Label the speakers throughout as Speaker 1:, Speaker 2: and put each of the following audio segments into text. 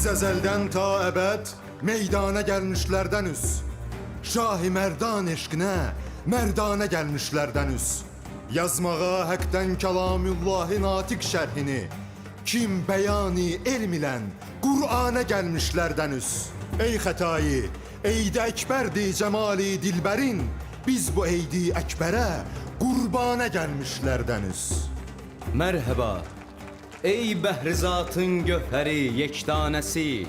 Speaker 1: Biz ezelden ta ebed meydana gelmişlerdeniz. Şah-ı merdan eşkine merdane gelmişlerdeniz. Yazmağa hakten kelamullahi natik şerhini kim beyani ilm ile Kur'an'a gelmişlerdeniz. Ey hatayı, eydi ekberdi cemali dilberin, biz bu eydi ekbere kurbana gelmişlerdeniz.
Speaker 2: Merhaba, ey behrizatın göheri yektanesi,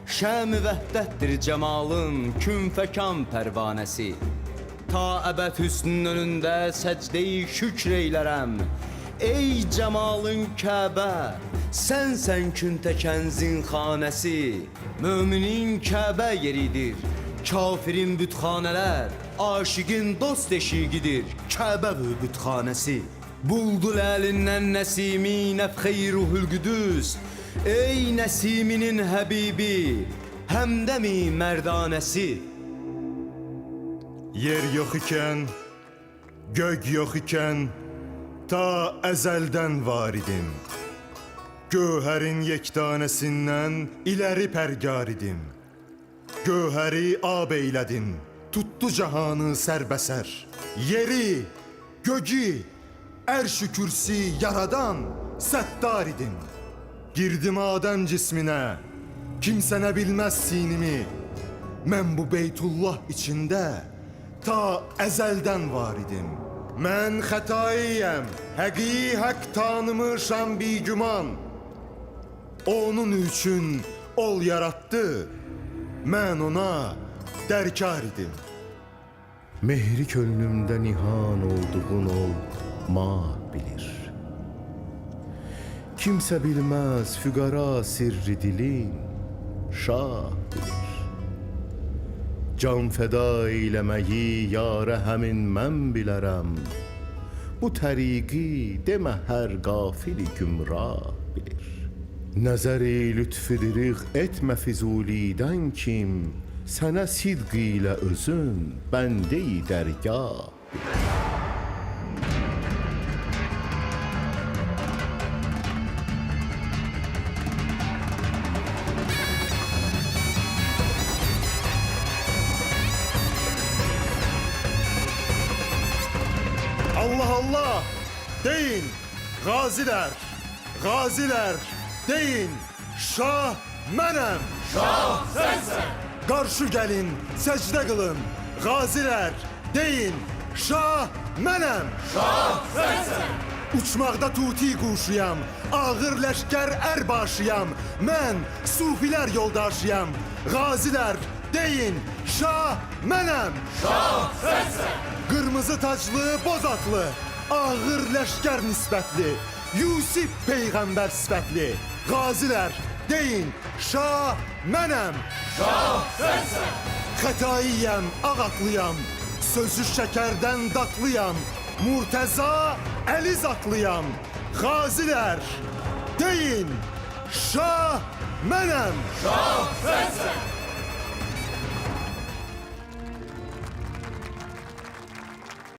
Speaker 2: şəm-i vəhdətdir cemalın künfəkan pərvanəsi. Ta əbəd hüsnün önündə səcdə-i şükr eylərəm. Ey cemalın Kəbə, sənsən küntəkənzin xanəsi. Müminin Kəbə yeridir, kafirin bütxanələr, aşiqin dost eşiqidir, Kəbə və bütxanəsi. Buldu əlindən Nəsimi nəfxey ruhul qüdüs, ey Nəsiminin həbibi, həmdəmi mərdanəsi.
Speaker 1: Yer yok iken, gök yok iken, ta ezelden var idim. Göherin yektanesinden ileri pergar idim. Göheri ağabeyledim, tuttu cahanı serbeser. Yeri, göğü, erş-i kürsi yaradan settar idim. Girdim Adem cismine, kimse ne bilmez sinimi. Men bu Beytullah içinde ta ezelden var idim. Men hatayiyem, həqi hak tanımışam bir güman. Onun üçün ol yarattı, men ona derkar idim.
Speaker 3: Mehri könlümdə nihan olduğun ol, ma bilir. Kimse bilmez füqara sirri dilin, şah bilir. Can fəda eyləməyi yarə həmin mən bilərəm. Bu təriqi demə hər qafili gümrah bilir. Nəzəri lütfüdürüq etmə Füzulidən kim, sənə sidq ilə özün bəndə-i dərgah bilir.
Speaker 1: Allah Allah deyin, gaziler, gaziler deyin, şah mənem.
Speaker 4: Şah sensen.
Speaker 1: Qarşı gəlin, səcdə qılın, gaziler deyin, şah mənəm.
Speaker 4: Şah sensen.
Speaker 1: Uçmaqda tuti quşuyam, ağır ləşkər ərbaşıyam, mən sufilər yoldaşıyam, gaziler deyin, şah mənəm.
Speaker 4: Şah sensen.
Speaker 1: Qırmızı taclı, boz atlı, ağır ləşkər nisbətli, Yusif peyğəmbər sifətli, qaziler deyin, şah mənəm.
Speaker 4: Şah sensen.
Speaker 1: Xətaiyəm, ağatlıyam, sözü şəkərdən datlıyam, Murtəza əli zatlıyam, qaziler deyin, şah mənəm.
Speaker 4: Şah sensen.